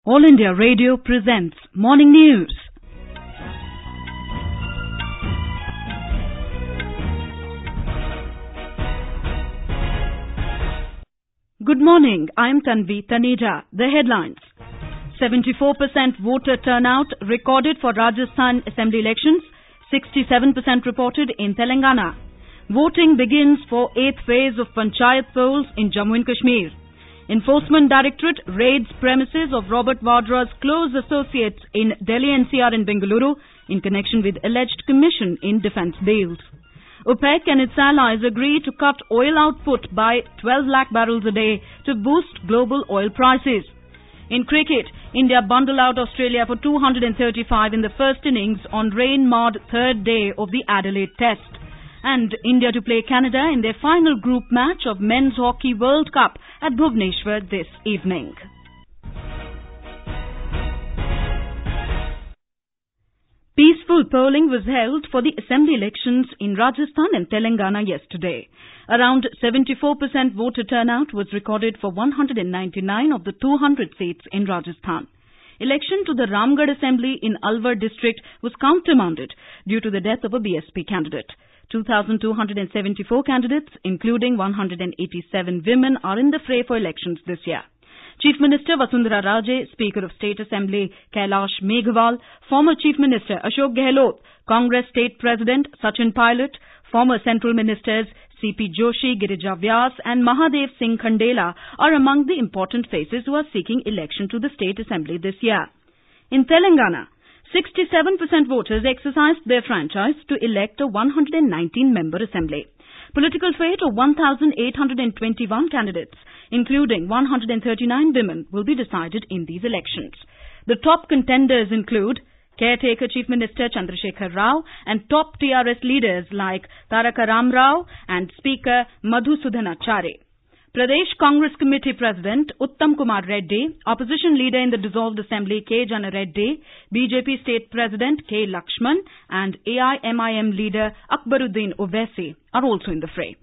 All India Radio presents Morning News. Good morning, I am Tanvi Taneja. The headlines. 74% voter turnout recorded for Rajasthan Assembly elections, 67% reported in Telangana. Voting begins for 8th phase of Panchayat polls in Jammu and Kashmir. Enforcement Directorate raids premises of Robert Vadra's close associates in Delhi NCR and Bengaluru in connection with alleged commission in defence deals. OPEC and its allies agree to cut oil output by 12 lakh barrels a day to boost global oil prices. In cricket, India bundled out Australia for 235 in the first innings on rain-marred third day of the Adelaide Test. And India to play Canada in their final group match of Men's Hockey World Cup at Bhubaneswar this evening. Peaceful polling was held for the assembly elections in Rajasthan and Telangana yesterday. Around 74% voter turnout was recorded for 199 of the 200 seats in Rajasthan. Election to the Ramgarh Assembly in Alwar district was countermanded due to the death of a BSP candidate. 2,274 candidates, including 187 women, are in the fray for elections this year. Chief Minister Vasundhara Raje, Speaker of State Assembly Kailash Meghwal, former Chief Minister Ashok Gehlot, Congress State President Sachin Pilot, former Central Ministers C.P. Joshi, Girija Vyas and Mahadev Singh Khandela are among the important faces who are seeking election to the State Assembly this year. In Telangana, 67% voters exercised their franchise to elect a 119-member assembly. Political fate of 1,821 candidates, including 139 women, will be decided in these elections. The top contenders include Caretaker Chief Minister Chandrasekhar Rao and top TRS leaders like Taraka Ram Rao and Speaker Madhusudan Acharya. Pradesh Congress Committee President Uttam Kumar Reddy, Opposition Leader in the dissolved Assembly K. Jana Reddy, BJP State President K. Lakshman and AIMIM Leader Akbaruddin Owaisi are also in the fray.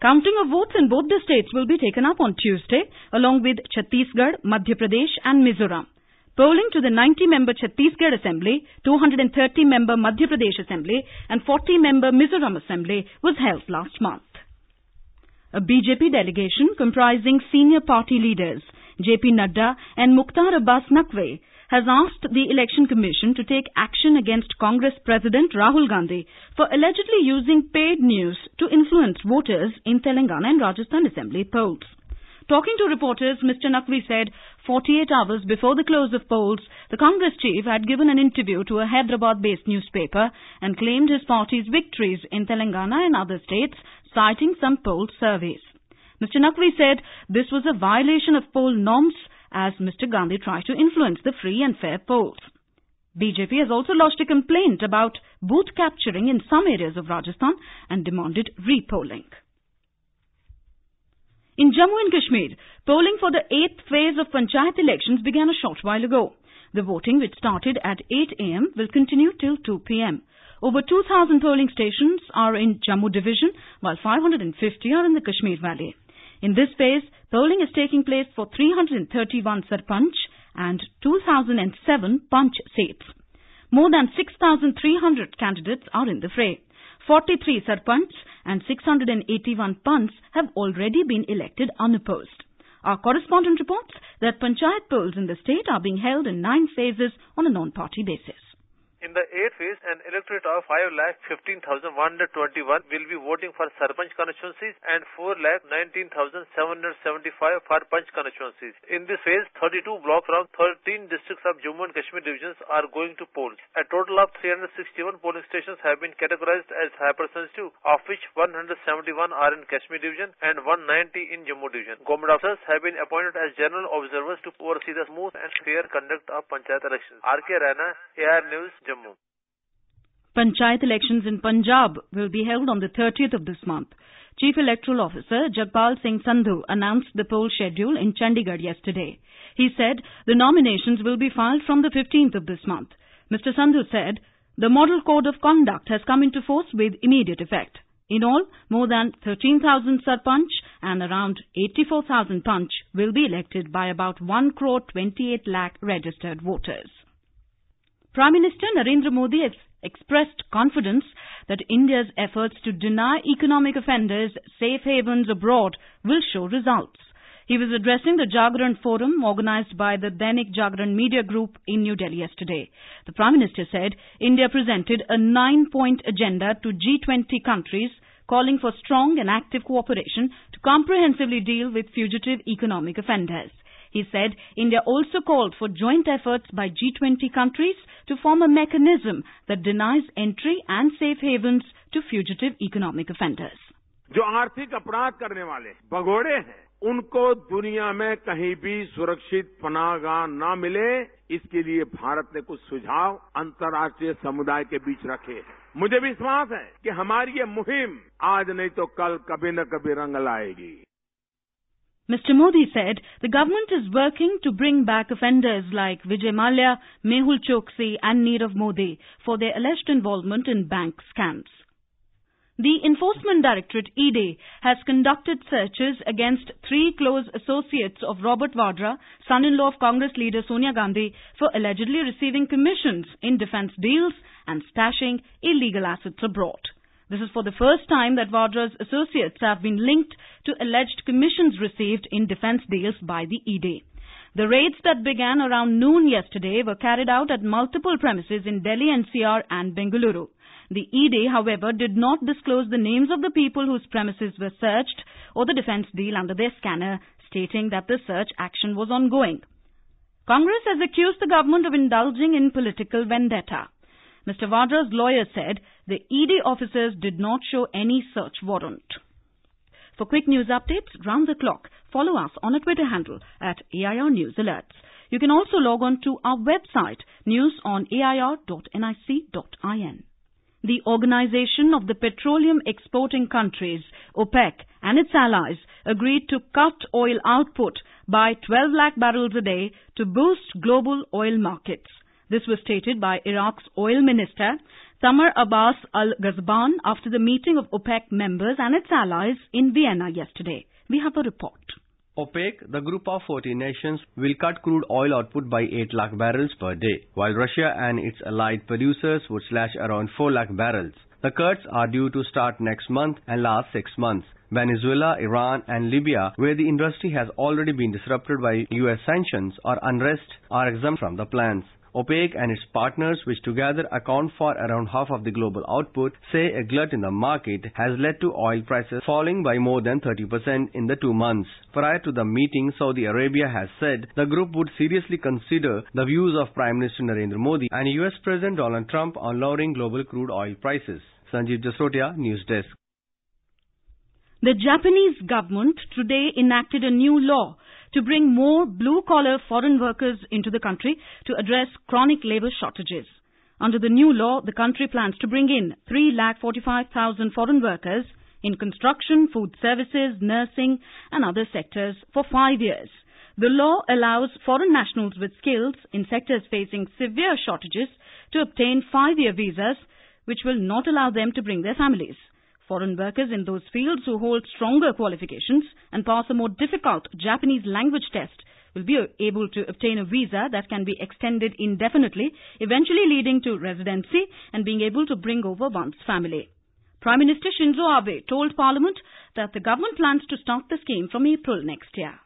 Counting of votes in both the states will be taken up on Tuesday along with Chhattisgarh, Madhya Pradesh and Mizoram. Polling to the 90-member Chhattisgarh Assembly, 230-member Madhya Pradesh Assembly and 40-member Mizoram Assembly was held last month. A BJP delegation comprising senior party leaders JP Nadda and Mukhtar Abbas Naqvi has asked the Election Commission to take action against Congress President Rahul Gandhi for allegedly using paid news to influence voters in Telangana and Rajasthan Assembly polls. Talking to reporters, Mr. Naqvi said 48 hours before the close of polls, the Congress chief had given an interview to a Hyderabad-based newspaper and claimed his party's victories in Telangana and other states, citing some poll surveys. Mr. Naqvi said this was a violation of poll norms as Mr. Gandhi tried to influence the free and fair polls. BJP has also lodged a complaint about booth capturing in some areas of Rajasthan and demanded repolling. In Jammu and Kashmir, polling for the 8th phase of Panchayat elections began a short while ago. The voting, which started at 8 a.m., will continue till 2 p.m. Over 2,000 polling stations are in Jammu division, while 550 are in the Kashmir Valley. In this phase, polling is taking place for 331 Sarpanch and 2,007 Panch seats. More than 6,300 candidates are in the fray. 43 Sarpanch and 681 Panch have already been elected unopposed. Our correspondent reports that Panchayat polls in the state are being held in 9 phases on a non-party basis. In the 8th phase, an electorate of 5,15,121 will be voting for Sarpanch constituencies and 4,19,775 for Panch constituencies. In this phase, 32 blocks from 13 districts of Jammu and Kashmir divisions are going to polls. A total of 361 polling stations have been categorized as hypersensitive, of which 171 are in Kashmir division and 190 in Jammu division. Government officers have been appointed as general observers to oversee the smooth and fair conduct of Panchayat elections. R.K. Raina, AR News, Jammu. Panchayat elections in Punjab will be held on the 30th of this month. Chief Electoral Officer Jagpal Singh Sandhu announced the poll schedule in Chandigarh yesterday. He said the nominations will be filed from the 15th of this month. Mr. Sandhu said the Model Code of Conduct has come into force with immediate effect. In all, more than 13,000 Sarpanch and around 84,000 Panch will be elected by about 1,28 lakh registered voters. Prime Minister Narendra Modi has expressed confidence that India's efforts to deny economic offenders safe havens abroad will show results. He was addressing the Jagran Forum organized by the Dainik Jagran Media Group in New Delhi yesterday. The Prime Minister said India presented a 9-point agenda to G20 countries calling for strong and active cooperation to comprehensively deal with fugitive economic offenders. He said India also called for joint efforts by G20 countries to form a mechanism that denies entry and safe havens to fugitive economic offenders. जो आर्थिक अपराध करने वाले भगोड़े हैं, उनको दुनिया में कहीं भी सुरक्षित पनाहगाह न मिले, इसके लिए भारत ने कुछ सुझाव अंतर्राष्ट्रीय समुदाय के बीच रखे हैं। मुझे विश्वास है कि हमारी ये मुहिम आज नहीं तो कल कभी न कभी रंग लाएगी। Mr. Modi said the government is working to bring back offenders like Vijay Mallya, Mehul Choksi and Nirav Modi for their alleged involvement in bank scams. The Enforcement Directorate ED has conducted searches against 3 close associates of Robert Vadra, son-in-law of Congress leader Sonia Gandhi, for allegedly receiving commissions in defence deals and stashing illegal assets abroad. This is for the first time that Vadra's associates have been linked to alleged commissions received in defence deals by the ED. The raids that began around noon yesterday were carried out at multiple premises in Delhi NCR and Bengaluru. The ED, however, did not disclose the names of the people whose premises were searched or the defence deal under their scanner, stating that the search action was ongoing. Congress has accused the government of indulging in political vendetta. Mr. Vadra's lawyer said the ED officers did not show any search warrant. For quick news updates round the clock, follow us on a Twitter handle at AIR News Alerts. You can also log on to our website newsonair.nic.in. The Organization of the Petroleum Exporting Countries, OPEC, and its allies agreed to cut oil output by 12 lakh barrels a day to boost global oil markets. This was stated by Iraq's oil minister, Tamar Abbas al-Ghazban, after the meeting of OPEC members and its allies in Vienna yesterday. We have a report. OPEC, the group of 40 nations, will cut crude oil output by 8 lakh barrels per day, while Russia and its allied producers would slash around 4 lakh barrels. The cuts are due to start next month and last 6 months. Venezuela, Iran and Libya, where the industry has already been disrupted by US sanctions or unrest, are exempt from the plans. OPEC and its partners, which together account for around half of the global output, say a glut in the market has led to oil prices falling by more than 30% in the 2 months. Prior to the meeting, Saudi Arabia has said the group would seriously consider the views of Prime Minister Narendra Modi and US President Donald Trump on lowering global crude oil prices. Sanjeev Jasrotia, News Desk. The Japanese government today enacted a new law to bring more blue-collar foreign workers into the country to address chronic labour shortages. Under the new law, the country plans to bring in 3,45,000 foreign workers in construction, food services, nursing and other sectors for 5 years. The law allows foreign nationals with skills in sectors facing severe shortages to obtain 5-year visas, which will not allow them to bring their families. Foreign workers in those fields who hold stronger qualifications and pass a more difficult Japanese language test will be able to obtain a visa that can be extended indefinitely, eventually leading to residency and being able to bring over one's family. Prime Minister Shinzo Abe told Parliament that the government plans to start the scheme from April next year.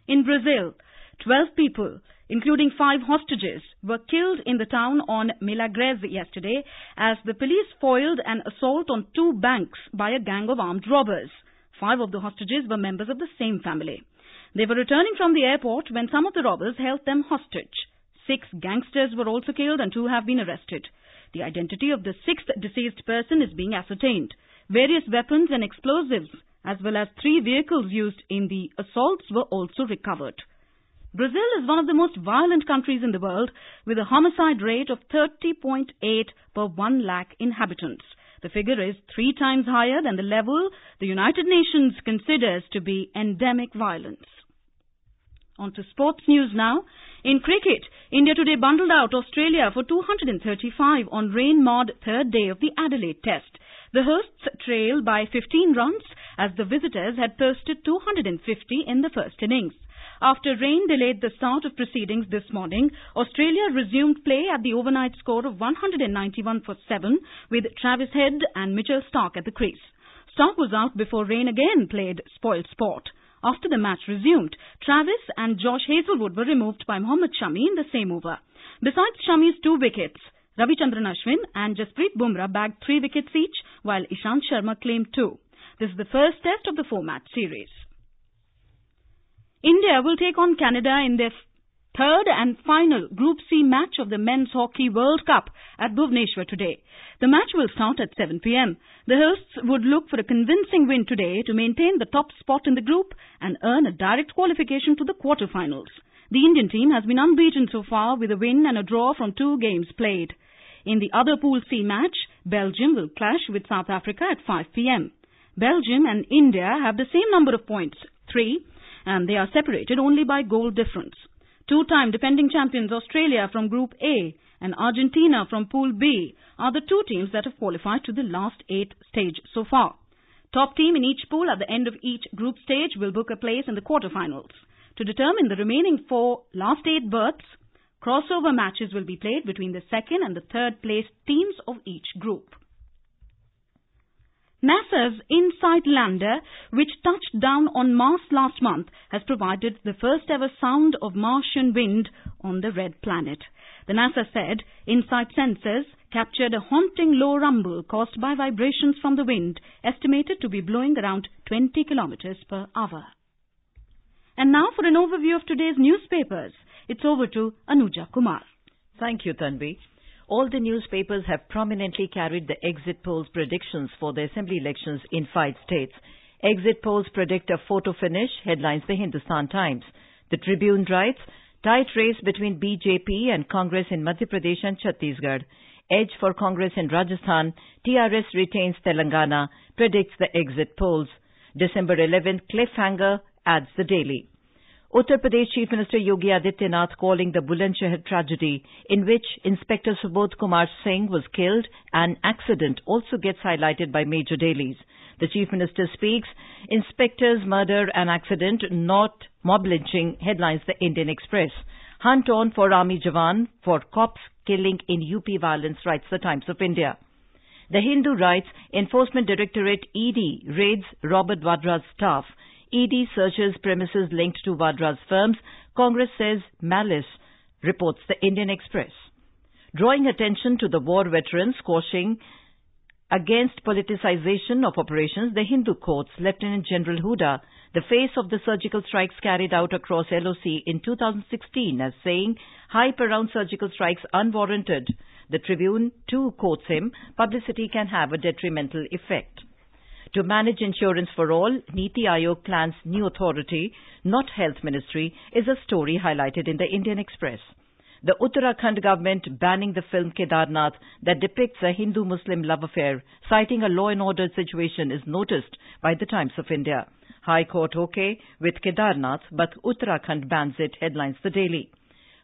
In Brazil, 12 people, including 5 hostages, were killed in the town on Milagres yesterday as the police foiled an assault on 2 banks by a gang of armed robbers. 5 of the hostages were members of the same family. They were returning from the airport when some of the robbers held them hostage. 6 gangsters were also killed and 2 have been arrested. The identity of the 6th deceased person is being ascertained. Various weapons and explosives, as well as 3 vehicles used in the assaults, were also recovered. Brazil is one of the most violent countries in the world, with a homicide rate of 30.8 per 1 lakh inhabitants. The figure is 3 times higher than the level the United Nations considers to be endemic violence. On to sports news now. In cricket, India today bundled out Australia for 235 on rain-marred third day of the Adelaide Test. The hosts trailed by 15 runs as the visitors had posted 250 in the first innings. After rain delayed the start of proceedings this morning, Australia resumed play at the overnight score of 191 for 7 with Travis Head and Mitchell Starc at the crease. Starc was out before rain again played spoilt sport. After the match resumed, Travis and Josh Hazlewood were removed by Mohammad Shami in the same over. Besides Shami's 2 wickets, Ravichandran Ashwin and Jasprit Bumrah bagged 3 wickets each, while Ishant Sharma claimed 2. This is the first test of the 4-match series. India will take on Canada in their third and final Group C match of the Men's Hockey World Cup at Bhubaneswar today. The match will start at 7 p.m. The hosts would look for a convincing win today to maintain the top spot in the group and earn a direct qualification to the quarterfinals. The Indian team has been unbeaten so far with a win and a draw from 2 games played. In the other Pool C match, Belgium will clash with South Africa at 5 p.m. Belgium and India have the same number of points, 3, and they are separated only by goal difference. 2-time defending champions Australia from Group A and Argentina from Pool B are the 2 teams that have qualified to the last 8 stage so far. Top team in each pool at the end of each group stage will book a place in the quarterfinals. To determine the remaining 4 last 8 berths, crossover matches will be played between the second and the third placed teams of each group. NASA's InSight lander, which touched down on Mars last month, has provided the first ever sound of Martian wind on the red planet. The NASA said InSight sensors captured a haunting low rumble caused by vibrations from the wind, estimated to be blowing around 20 kilometers per hour. And now for an overview of today's newspapers. It's over to Anuja Kumar. Thank you, Tanvi. All the newspapers have prominently carried the exit polls predictions for the assembly elections in 5 states. Exit polls predict a photo finish, headlines the Hindustan Times. The Tribune writes, tight race between BJP and Congress in Madhya Pradesh and Chhattisgarh. Edge for Congress in Rajasthan. TRS retains Telangana, predicts the exit polls. December 11th, cliffhanger, adds the Daily. Uttar Pradesh Chief Minister Yogi Adityanath calling the Bulandshahr tragedy, in which Inspector Subodh Kumar Singh was killed, an accident, also gets highlighted by major dailies. The Chief Minister speaks, Inspector's murder and accident, not mob lynching, headlines the Indian Express. Hunt on for Army Jawan for cops killing in UP violence, writes the Times of India. The Hindu writes, Enforcement Directorate ED raids Robert Vadra's staff. ED searches premises linked to Vadra's firms. Congress says malice, reports the Indian Express. Drawing attention to the war veterans, cautioning against politicization of operations, the Hindu quotes Lieutenant General Huda, the face of the surgical strikes carried out across LOC in 2016, as saying hype around surgical strikes unwarranted. The Tribune too quotes him, publicity can have a detrimental effect. To manage insurance for all, Niti Aayog plans new authority, not Health Ministry, is a story highlighted in the Indian Express. The Uttarakhand government banning the film Kedarnath that depicts a Hindu-Muslim love affair, citing a law and order situation, is noticed by the Times of India. High Court okay with Kedarnath, but Uttarakhand bans it, headlines the Daily.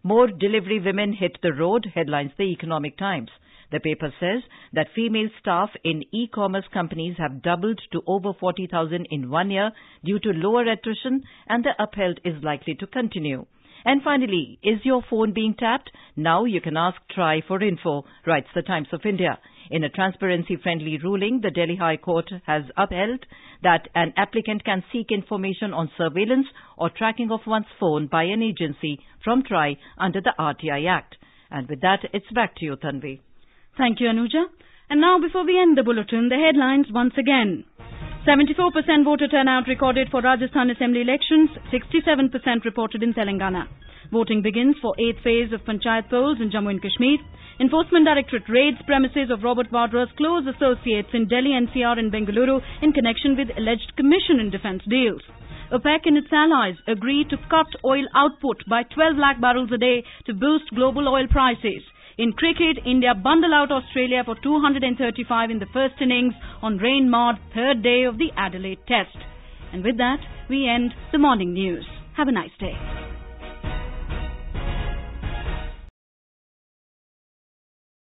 More delivery women hit the road, headlines the Economic Times. The paper says that female staff in e-commerce companies have doubled to over 40,000 in 1 year due to lower attrition, and the upheld is likely to continue. And finally, is your phone being tapped? Now you can ask TRAI for info, writes the Times of India. In a transparency-friendly ruling, the Delhi High Court has upheld that an applicant can seek information on surveillance or tracking of one's phone by an agency from TRAI under the RTI Act. And with that, it's back to you, Tanvi. Thank you, Anuja. And now, before we end the bulletin, the headlines once again. 74% voter turnout recorded for Rajasthan Assembly elections, 67% reported in Telangana. Voting begins for 8th phase of Panchayat polls in Jammu and Kashmir. Enforcement Directorate raids premises of Robert Vadra's close associates in Delhi NCR and Bengaluru in connection with alleged commission in defence deals. OPEC and its allies agree to cut oil output by 12 lakh barrels a day to boost global oil prices. In cricket, India bundle out Australia for 235 in the first innings on rain-marred third day of the Adelaide Test. And with that, we end the morning news. Have a nice day.